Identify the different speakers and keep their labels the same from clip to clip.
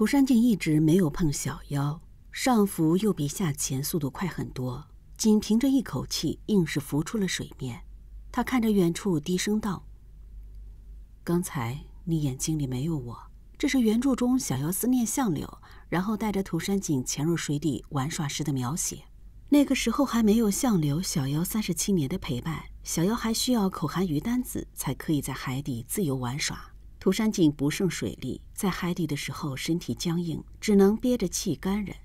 Speaker 1: 涂山璟一直没有碰小妖，上浮又比下潜速度快很多，仅凭着一口气硬是浮出了水面。他看着远处低声道：“刚才你眼睛里没有我。”这是原著中小妖思念相柳，然后带着涂山璟潜入水底玩耍时的描写。那个时候还没有相柳、小妖37年的陪伴，小妖还需要口含鱼丹子才可以在海底自由玩耍。涂山璟不胜水力，在海底的时候身体僵硬，只能憋着气干忍。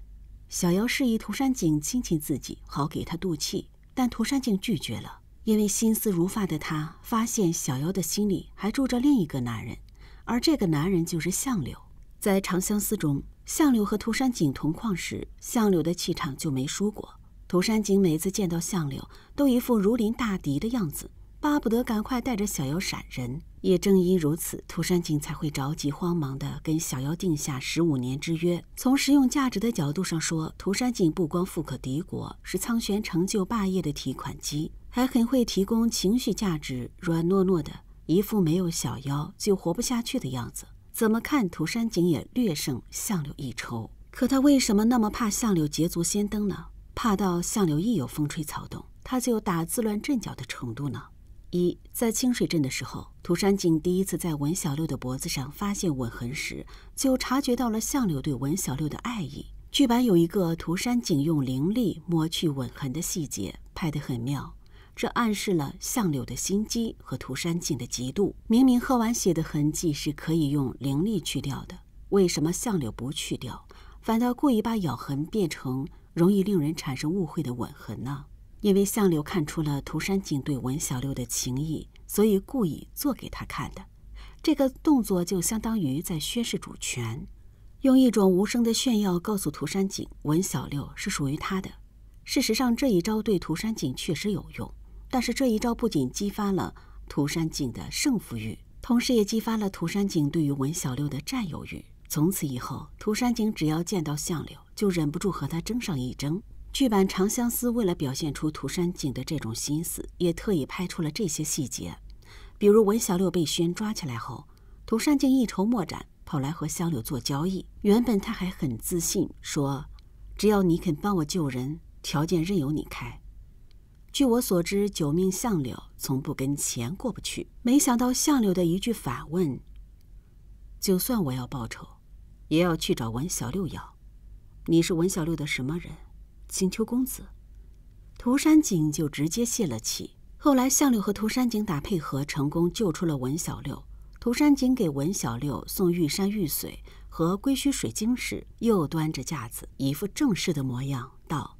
Speaker 1: 小妖示意涂山璟亲亲自己，好给他渡气，但涂山璟拒绝了，因为心思如发的他发现小妖的心里还住着另一个男人，而这个男人就是相柳。在《长相思》中，相柳和涂山璟同框时，相柳的气场就没输过。涂山璟每次见到相柳，都一副如临大敌的样子，巴不得赶快带着小妖闪人。也正因如此，涂山璟才会着急慌忙地跟小妖定下15年之约。从实用价值的角度上说，涂山璟不光富可敌国，是苍玄成就霸业的提款机，还很会提供情绪价值，软糯糯的，一副没有小妖就活不下去的样子。怎么看涂山璟也略胜相柳一筹。可他为什么那么怕相柳捷足先登呢？怕到相柳一有风吹草动，他就打自乱阵脚的程度呢？在清水镇的时候，涂山璟第一次在文小六的脖子上发现吻痕时，就察觉到了相柳对文小六的爱意。剧版有一个涂山璟用灵力抹去吻痕的细节，拍得很妙，这暗示了相柳的心机和涂山璟的嫉妒。明明喝完血的痕迹是可以用灵力去掉的，为什么相柳不去掉，反倒故意把咬痕变成容易令人产生误会的吻痕呢？因为相柳看出了涂山璟对文小六的情谊，所以故意做给他看的。这个动作就相当于在宣示主权，用一种无声的炫耀告诉涂山璟文小六是属于他的。事实上，这一招对涂山璟确实有用，但是这一招不仅激发了涂山璟的胜负欲，同时也激发了涂山璟对于文小六的占有欲。从此以后，涂山璟只要见到相柳，就忍不住和他争上一争。剧版《长相思》为了表现出涂山璟的这种心思，也特意拍出了这些细节。比如文小六被轩抓起来后，涂山璟一筹莫展，跑来和相柳做交易。原本他还很自信，说只要你肯帮我救人，条件任由你开。据我所知，九命相柳从不跟钱过不去。没想到相柳的一句反问，就算我要报仇，也要去找文小六要。你是文小六的什么人？青丘公子。涂山璟就直接泄了气。后来相柳和涂山璟打配合，成功救出了文小六。涂山璟给文小六送玉山玉髓和归墟水晶时，又端着架子，一副正式的模样，道：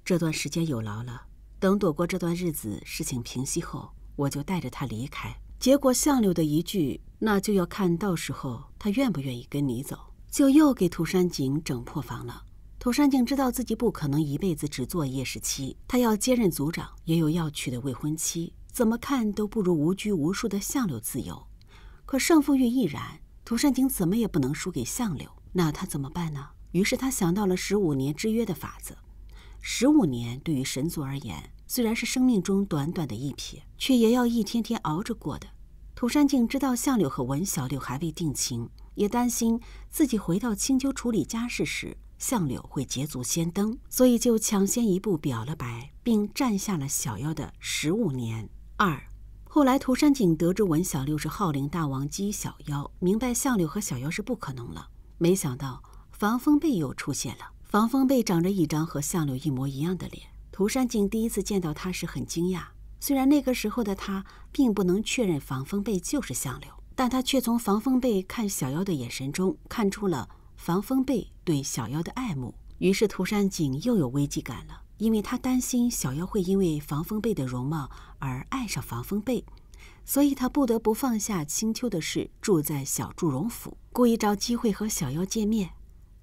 Speaker 1: 这段时间有劳了，等躲过这段日子，事情平息后，我就带着他离开。结果相柳的一句那就要看到时候他愿不愿意跟你走，就又给涂山璟整破防了。涂山璟知道自己不可能一辈子只做夜视妻，他要接任族长，也有要娶的未婚妻，怎么看都不如无拘无束的相柳自由。可胜负欲亦然，涂山璟怎么也不能输给相柳，那他怎么办呢？于是他想到了15年之约的法子。15年对于神族而言，虽然是生命中短短的一瞥，却也要一天天熬着过的。涂山璟知道相柳和文小六还未定情，也担心自己回到青丘处理家事时，相柳会捷足先登，所以就抢先一步表了白，并占下了小妖的15年。后来涂山璟得知文小六是号令大王姬小妖，明白相柳和小妖是不可能了。没想到防风背又出现了。防风背长着一张和相柳一模一样的脸，涂山璟第一次见到他时很惊讶。虽然那个时候的他并不能确认防风背就是相柳，但他却从防风背看小妖的眼神中看出了防风背对小妖的爱慕。于是涂山璟又有危机感了，因为他担心小妖会因为防风背的容貌而爱上防风背，所以他不得不放下青丘的事，住在小祝融府，故意找机会和小妖见面，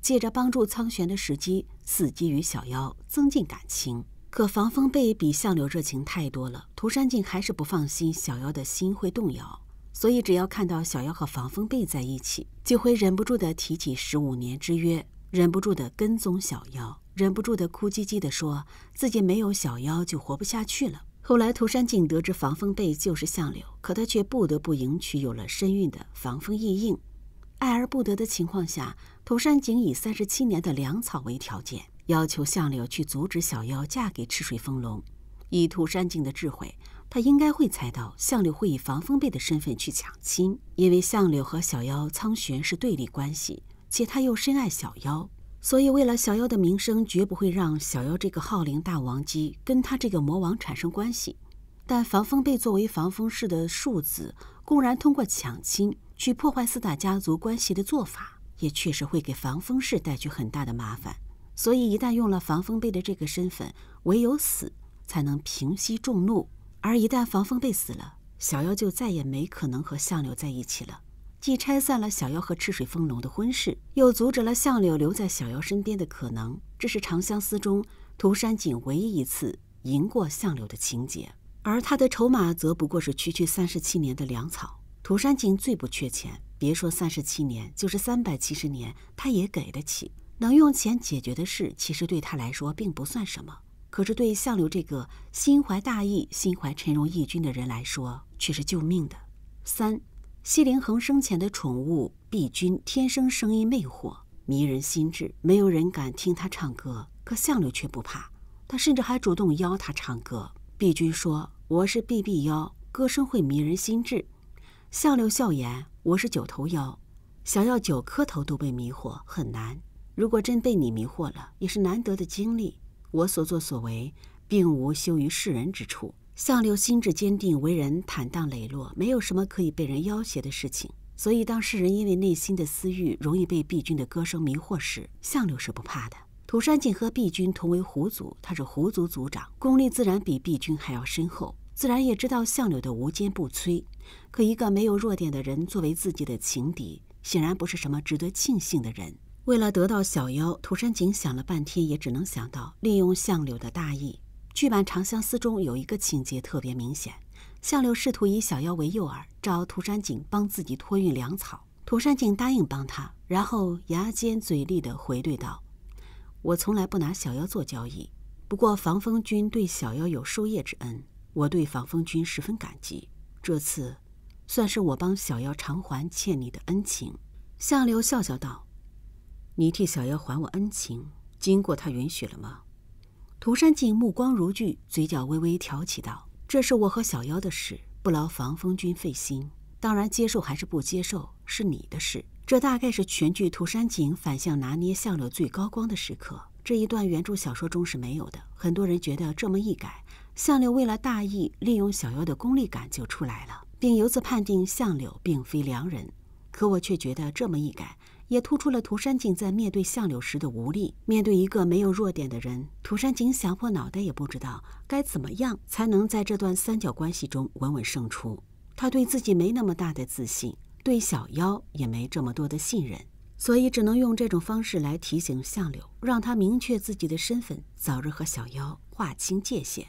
Speaker 1: 借着帮助苍玄的时机，伺机与小妖增进感情。可防风背比相柳热情太多了，涂山璟还是不放心小妖的心会动摇，所以只要看到小妖和防风背在一起，就会忍不住地提起15年之约，忍不住地跟踪小妖，忍不住地哭唧唧地说自己没有小妖就活不下去了。后来涂山璟得知防风背就是相柳，可他却不得不迎娶有了身孕的防风异应。爱而不得的情况下，涂山璟以37年的粮草为条件，要求相柳去阻止小妖嫁给赤水丰隆。以涂山璟的智慧，他应该会猜到相柳会以防风背的身份去抢亲，因为相柳和小妖苍玄是对立关系，且他又深爱小妖，所以为了小妖的名声，绝不会让小妖这个号令大王姬跟他这个魔王产生关系。但防风背作为防风氏的庶子，公然通过抢亲去破坏4大家族关系的做法，也确实会给防风氏带去很大的麻烦。所以一旦用了防风背的这个身份，唯有死才能平息众怒。而一旦防风背死了，小妖就再也没可能和相柳在一起了，既拆散了小妖和赤水丰隆的婚事，又阻止了相柳留在小妖身边的可能。这是长相思中涂山璟唯一一次赢过相柳的情节。而他的筹码则不过是区区37年的粮草。涂山璟最不缺钱，别说37年，就是370年他也给得起。能用钱解决的事，其实对他来说并不算什么，可是对相柳这个心怀大义、心怀沉荣义君的人来说，却是救命的。3. 西陵恒生前的宠物碧君天生声音魅惑，迷人心智，没有人敢听他唱歌，可相柳却不怕，他甚至还主动邀他唱歌。碧君说：“我是碧碧妖，歌声会迷人心智。”相柳笑言：“我是9头妖，想要9颗头都被迷惑很难。如果真被你迷惑了，也是难得的经历。我所作所为，并无羞于世人之处。”相柳心智坚定，为人坦荡磊落，没有什么可以被人要挟的事情。所以当世人因为内心的私欲容易被碧君的歌声迷惑时，相柳是不怕的。涂山璟和碧君同为狐族，他是狐族族长，功力自然比碧君还要深厚，自然也知道相柳的无坚不摧。可一个没有弱点的人作为自己的情敌，显然不是什么值得庆幸的人。为了得到小妖，涂山璟想了半天，也只能想到利用相柳的大义。剧版《长相思》中有一个情节特别明显，相柳试图以小妖为诱饵，找涂山璟帮自己托运粮草。涂山璟答应帮他，然后牙尖嘴利地回怼道：“我从来不拿小妖做交易，不过防风君对小妖有授业之恩，我对防风君十分感激，这次算是我帮小妖偿还欠你的恩情。”相柳笑笑道：“你替小妖还我恩情，经过他允许了吗？”涂山璟目光如炬，嘴角微微挑起道：“这是我和小妖的事，不劳防风君费心。当然接受还是不接受是你的事。”这大概是全剧涂山璟反向拿捏相柳最高光的时刻。这一段原著小说中是没有的，很多人觉得这么一改，相柳为了大义利用小妖的功利感就出来了，并由此判定相柳并非良人。可我却觉得这么一改，也突出了涂山璟在面对相柳时的无力。面对一个没有弱点的人，涂山璟想破脑袋也不知道该怎么样才能在这段三角关系中稳稳胜出。他对自己没那么大的自信，对小妖也没这么多的信任，所以只能用这种方式来提醒相柳，让他明确自己的身份，早日和小妖划清界限。